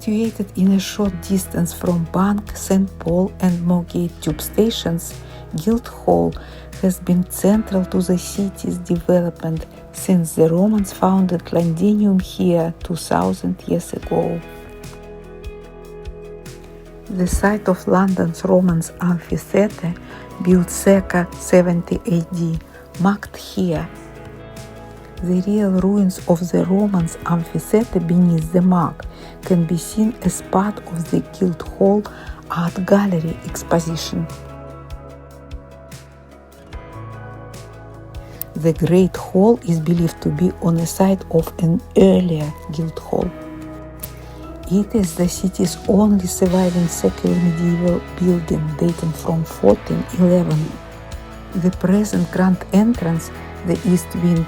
Situated in a short distance from Bank, St. Paul and Moorgate tube stations, Guildhall has been central to the city's development since the Romans founded Londinium here 2000 years ago. The site of London's Roman amphitheatre, built circa 70 AD, marked here. The real ruins of the Roman amphitheatre beneath the mark can be seen as part of the Guildhall Art Gallery exposition. The Great Hall is believed to be on the site of an earlier Guildhall. It is the city's only surviving secular medieval building dating from 1411. The present grand entrance, the east wing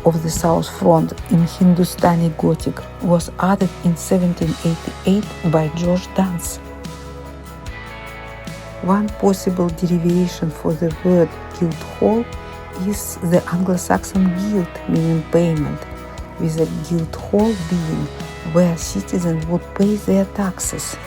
of the south front in Hindustani Gothic, was added in 1788 by George Dance. One possible derivation for the word Guildhall is the Anglo-Saxon guild, meaning payment, with a Guildhall being where citizens would pay their taxes.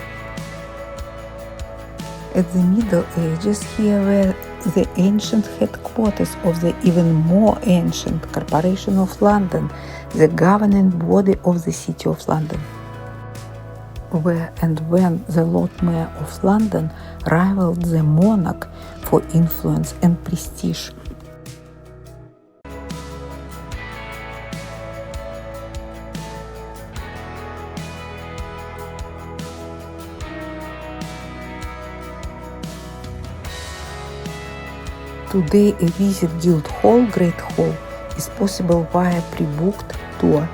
At the Middle Ages, here were the ancient headquarters of the even more ancient Corporation of London, the governing body of the City of London, where and when the Lord Mayor of London rivaled the monarch for influence and prestige. Today, a visit Guildhall Great Hall is possible via pre-booked tour.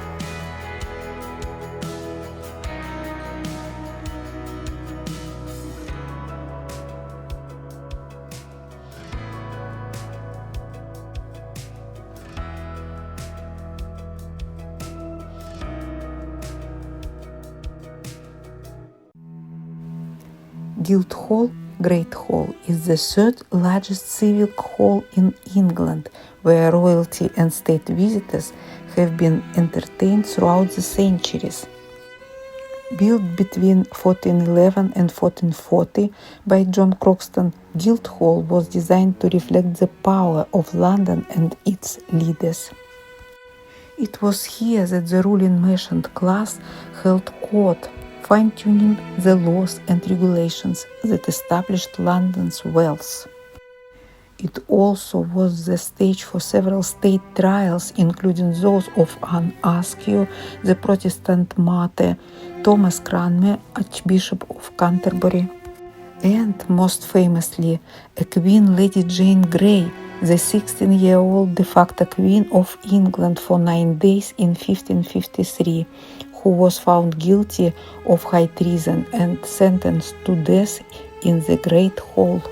Guildhall Great Hall is the third largest civic hall in England, where royalty and state visitors have been entertained throughout the centuries. Built between 1411 and 1440 by John Croxton, Guildhall was designed to reflect the power of London and its leaders. It was here that the ruling merchant class held court, fine-tuning the laws and regulations that established London's wealth. It also was the stage for several state trials, including those of Anne Askew, the Protestant martyr, Thomas Cranmer, Archbishop of Canterbury, and, most famously, a Queen Lady Jane Grey, the 16-year-old de facto Queen of England for 9 days in 1553, who was found guilty of high treason and sentenced to death in the Great Hall.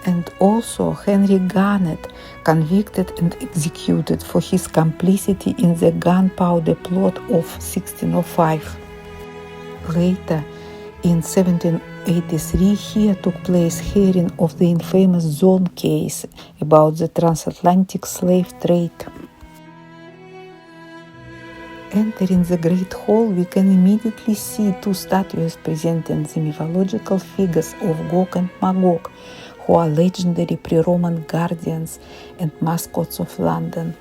And also Henry Garnet, convicted and executed for his complicity in the gunpowder plot of 1605. Later, in 1783, here took place hearing of the infamous Zone case about the transatlantic slave trade. Entering the Great Hall, we can immediately see two statues presenting the mythological figures of Gog and Magog, who are legendary pre-Roman guardians and mascots of London.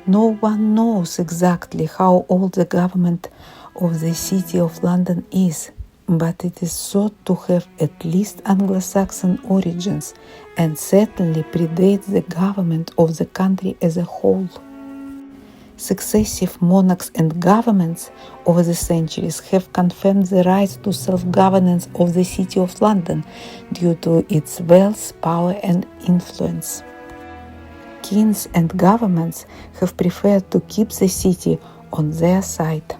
No one knows exactly how old the government of the City of London is, but it is thought to have at least Anglo-Saxon origins and certainly predates the government of the country as a whole. Successive monarchs and governments over the centuries have confirmed the right to self-governance of the City of London due to its wealth, power and influence. Kings and governments have preferred to keep the city on their side.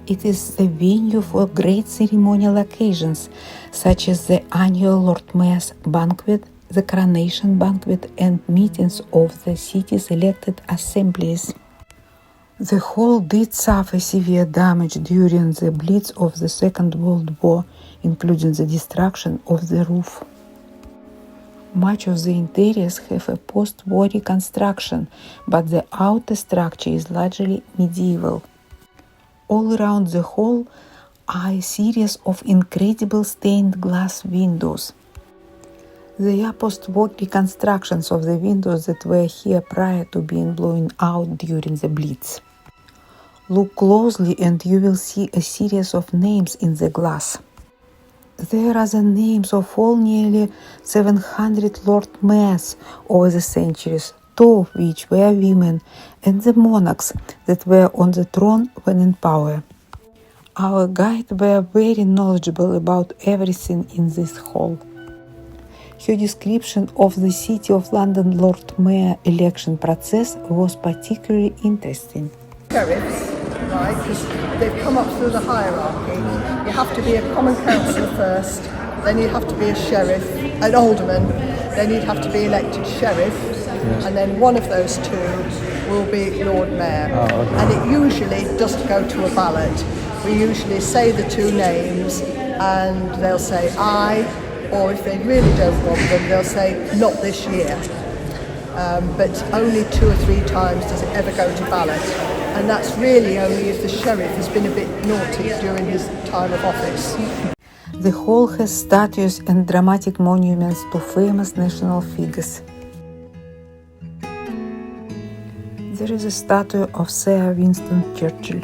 It is the venue for great ceremonial occasions, such as the annual Lord Mayor's banquet, the coronation banquet, and meetings of the city's elected assemblies. The hall did suffer severe damage during the Blitz of the Second World War, including the destruction of the roof. Much of the interiors have a post-war reconstruction, but the outer structure is largely medieval. All around the hall are a series of incredible stained glass windows. They are post-war reconstructions of the windows that were here prior to being blown out during the Blitz. Look closely and you will see a series of names in the glass. There are the names of all nearly 700 Lord Mayors over the centuries, 2 of which were women, and the monarchs that were on the throne when in power. Our guides were very knowledgeable about everything in this hall. Her description of the City of London Lord Mayor election process was particularly interesting. Sheriffs, right, because they've come up through the hierarchy. You have to be a common councillor first, then you have to be a sheriff, an alderman, then you'd have to be elected sheriff, and then one of those two will be Lord Mayor. And it usually doesn't go to a ballot. We usually say the two names and they'll say aye, or if they really don't want them, they'll say not this year. But only 2 or 3 times does it ever go to ballot. And that's really only if the sheriff has been a bit naughty during his time of office. The hall has statues and dramatic monuments to famous national figures. There is a statue of Sir Winston Churchill.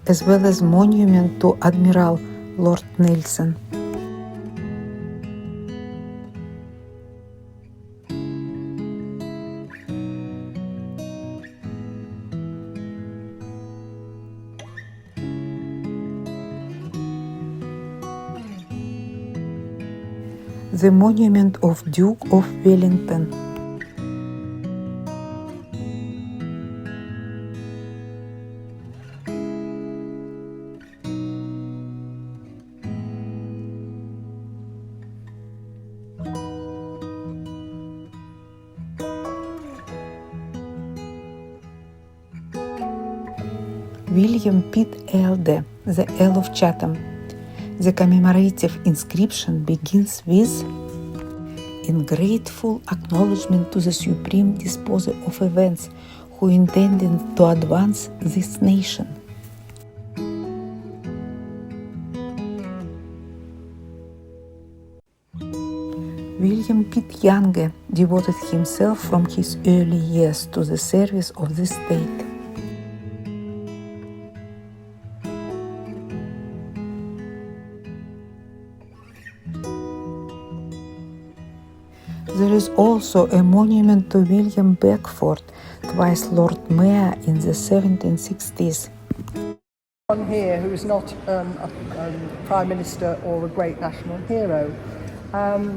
As well as monument to Admiral Lord Nelson. The monument of Duke of Wellington. William Pitt Elder, the Earl of Chatham. The commemorative inscription begins with "In grateful acknowledgement to the supreme disposer of events who intended to advance this nation." William Pitt Younger devoted himself from his early years to the service of the state. There is also a monument to William Beckford, twice Lord Mayor in the 1760s. One here who is not a Prime Minister or a great national hero,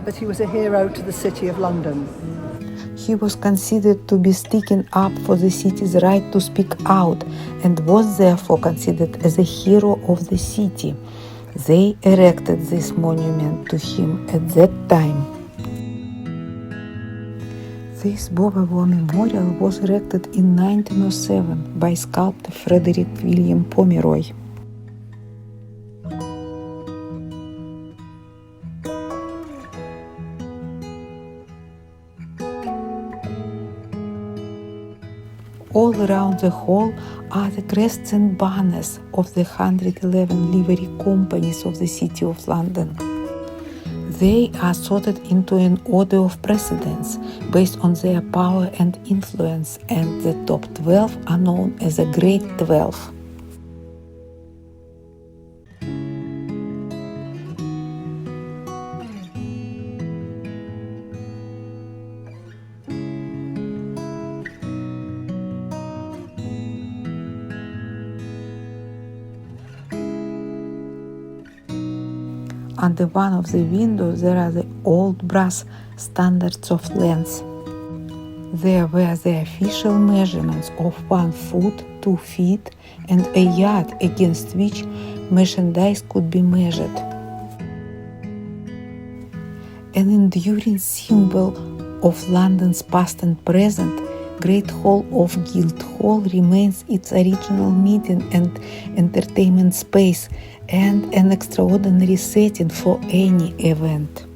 but he was a hero to the City of London. He was considered to be sticking up for the city's right to speak out and was therefore considered as a hero of the city. They erected this monument to him at that time. This Boer War memorial was erected in 1907 by sculptor Frederick William Pomeroy. All around the hall are the crests and banners of the 111 livery companies of the City of London. They are sorted into an order of precedence based on their power and influence, and the top 12 are known as the Great 12. Under one of the windows there are the old brass standards of length. There were the official measurements of 1 foot, 2 feet, and a yard against which merchandise could be measured. An enduring symbol of London's past and present, Great Hall of Guildhall remains its original meeting and entertainment space and an extraordinary setting for any event.